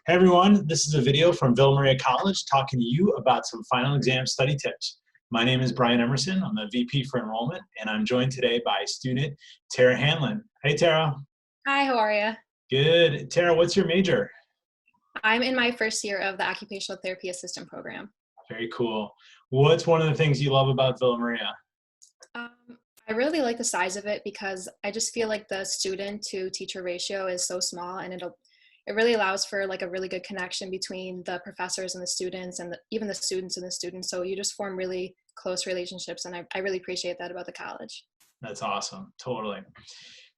Hey everyone, this is a video from Villa Maria College talking to you about some final exam study tips. My name is Brian Emerson. I'm the VP for Enrollment, and I'm joined today by student Tara Hanlon. Hey Tara. Hi, how are you? Good. Tara, what's your major? I'm in my first year of the Occupational Therapy Assistant program. Very cool. What's one of the things you love about Villa Maria? Um, I really like the size of it because I just feel like the student to teacher ratio is so small, and it really allows for like a really good connection between the professors and the students, and even the students and the students. So you just form really close relationships, and I really appreciate that about the college. That's awesome. Totally.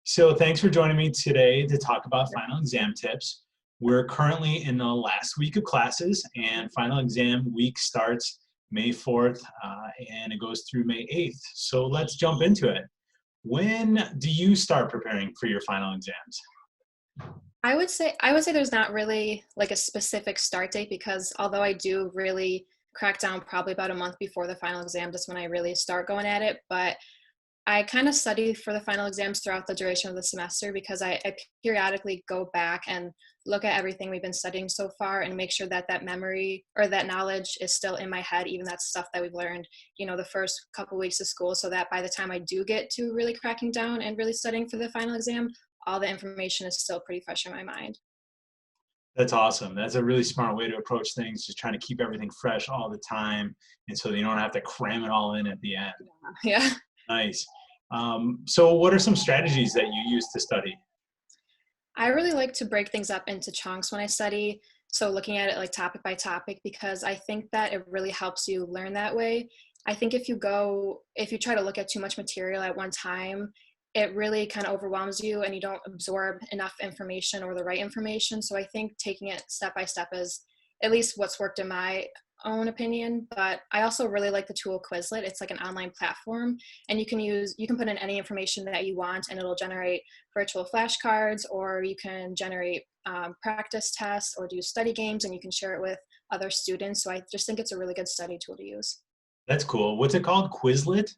So thanks for joining me today to talk about final exam tips. We're currently in the last week of classes, and final exam week starts May 4th, and it goes through May 8th. So let's jump into it. When do you start preparing for your final exams? I would say there's not really like a specific start date, because although I do really crack down probably about a month before the final exam, that's when I really start going at it. But I kind of study for the final exams throughout the duration of the semester, because I periodically go back and look at everything we've been studying so far and make sure that that memory or that knowledge is still in my head, even that stuff that we've learned, the first couple weeks of school, so that by the time I do get to really cracking down and really studying for the final exam, all the information is still pretty fresh in my mind. That's awesome. That's a really smart way to approach things, just trying to keep everything fresh all the time, and so you don't have to cram it all in at the end. Yeah. Nice. So what are some strategies that you use to study? I really like to break things up into chunks when I study. So looking at it like topic by topic, because I think that it really helps you learn that way. I think if you try to look at too much material at one time, it really kind of overwhelms you and you don't absorb enough information or the right information. So I think taking it step by step is at least what's worked in my own opinion. But I also really like the tool Quizlet. It's like an online platform, and you can put in any information that you want, and it'll generate virtual flashcards, or you can generate practice tests or do study games, and you can share it with other students. So I just think it's a really good study tool to use. That's cool. What's it called? Quizlet?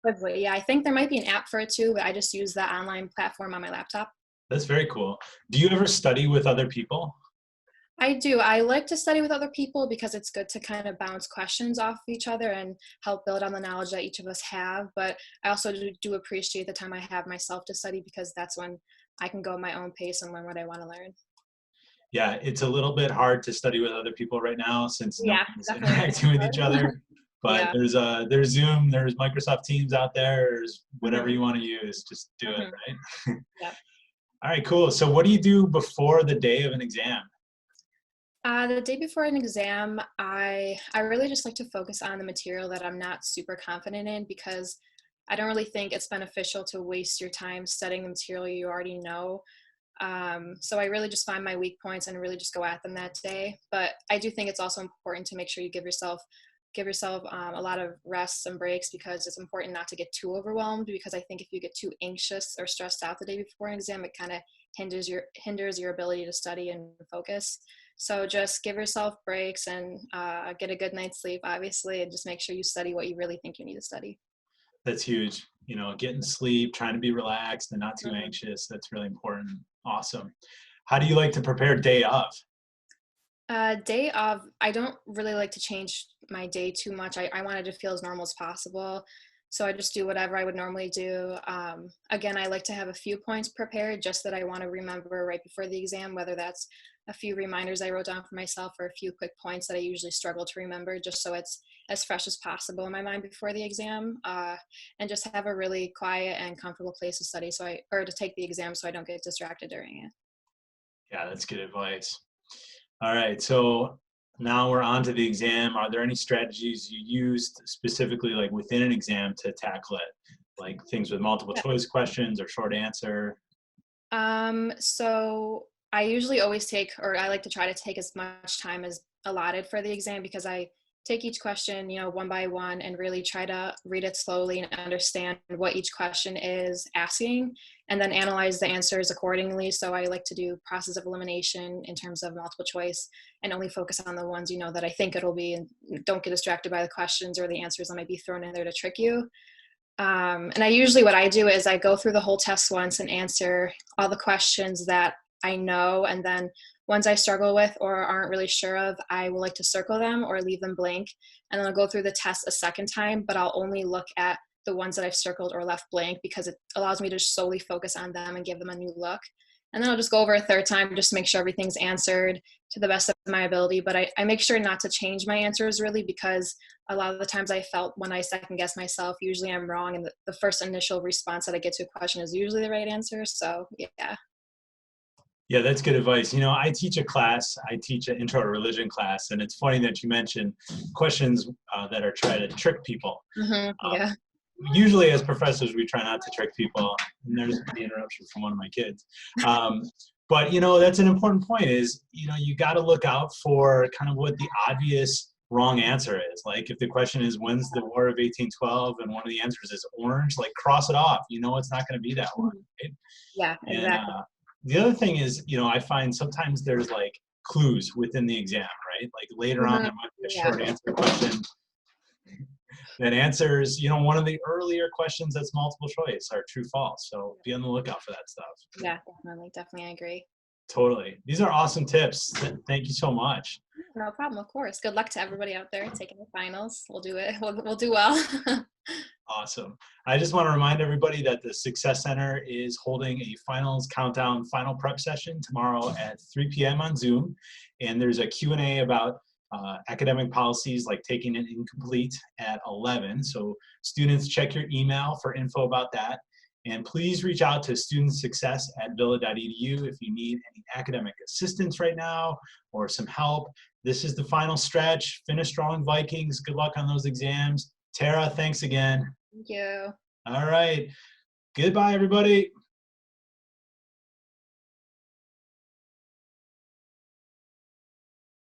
Quizlet, yeah, I think there might be an app for it too, but I just use the online platform on my laptop. That's very cool. Do you ever study with other people? I do. I like to study with other people because it's good to kind of bounce questions off of each other and help build on the knowledge that each of us have. But I also do appreciate the time I have myself to study, because that's when I can go at my own pace and learn what I want to learn. Yeah, it's a little bit hard to study with other people right now since no Yeah, one's definitely. interacting with each other. But Yeah. there's Zoom, there's Microsoft Teams out there, there's whatever Hmm. you want to use, just do it, Hmm. right? Yep. All right, cool. So what do you do before the day of an exam? The day before an exam, I really just like to focus on the material that I'm not super confident in, because I don't really think it's beneficial to waste your time studying the material you already know. So I really just find my weak points and really just go at them that day. But I do think it's also important to make sure you give yourself a lot of rests and breaks, because it's important not to get too overwhelmed, because I think if you get too anxious or stressed out the day before an exam, it kind of hinders your ability to study and focus. So just give yourself breaks and get a good night's sleep, obviously, and just make sure you study what you really think you need to study. That's huge. Getting sleep, trying to be relaxed and not too Mhm. anxious. That's really important. Awesome. How do you like to prepare day of? Day of, I don't really like to change my day too much. I wanted to feel as normal as possible. So I just do whatever I would normally do. Again, I like to have a few points prepared just that I want to remember right before the exam, whether that's a few reminders I wrote down for myself or a few quick points that I usually struggle to remember, just so it's as fresh as possible in my mind before the exam. And just have a really quiet and comfortable place to study, or to take the exam, so I don't get distracted during it. Yeah, that's good advice. All right, so now we're on to the exam. Are there any strategies you used specifically like within an exam to tackle it? Like things with multiple choice questions or short answer? So I usually always take, or I like to try to take as much time as allotted for the exam, because I take each question, one by one, and really try to read it slowly and understand what each question is asking, and then analyze the answers accordingly. So I like to do process of elimination in terms of multiple choice, and only focus on the ones, that I think it'll be, and don't get distracted by the questions or the answers that might be thrown in there to trick you. And what I do is I go through the whole test once and answer all the questions that I know. And then ones I struggle with or aren't really sure of, I will like to circle them or leave them blank. And then I'll go through the test a second time, but I'll only look at the ones that I've circled or left blank because it allows me to solely focus on them and give them a new look. And then I'll just go over a third time just to make sure everything's answered to the best of my ability. But I make sure not to change my answers really, because a lot of the times I felt when I second guess myself, usually I'm wrong. And the first initial response that I get to a question is usually the right answer. So yeah. Yeah, that's good advice. I teach a class, I teach an intro to religion class, and it's funny that you mentioned questions that are trying to trick people. Yeah. Usually as professors, we try not to trick people, and there's the interruption from one of my kids. But that's an important point is, you got to look out for kind of what the obvious wrong answer is. Like if the question is, when's the War of 1812? And one of the answers is orange, like cross it off. It's not going to be that one. Right? Yeah, exactly. And the other thing is, I find sometimes there's like clues within the exam, right? Like later on, there might be a short answer question that answers, one of the earlier questions that's multiple choice or true false. So be on the lookout for that stuff. Yeah, definitely, I agree. Totally. These are awesome tips. Thank you so much. No problem, of course. Good luck to everybody out there taking the finals. We'll do it. We'll do well. Awesome. I just want to remind everybody that the Success Center is holding a finals countdown final prep session tomorrow at 3 p.m. on Zoom. And there's a Q&A about academic policies like taking an incomplete at 11. So students, check your email for info about that. And please reach out to studentsuccess@villa.edu if you need any academic assistance right now or some help. This is the final stretch. Finish strong, Vikings. Good luck on those exams. Tara, thanks again. Thank you. All right. Goodbye, everybody.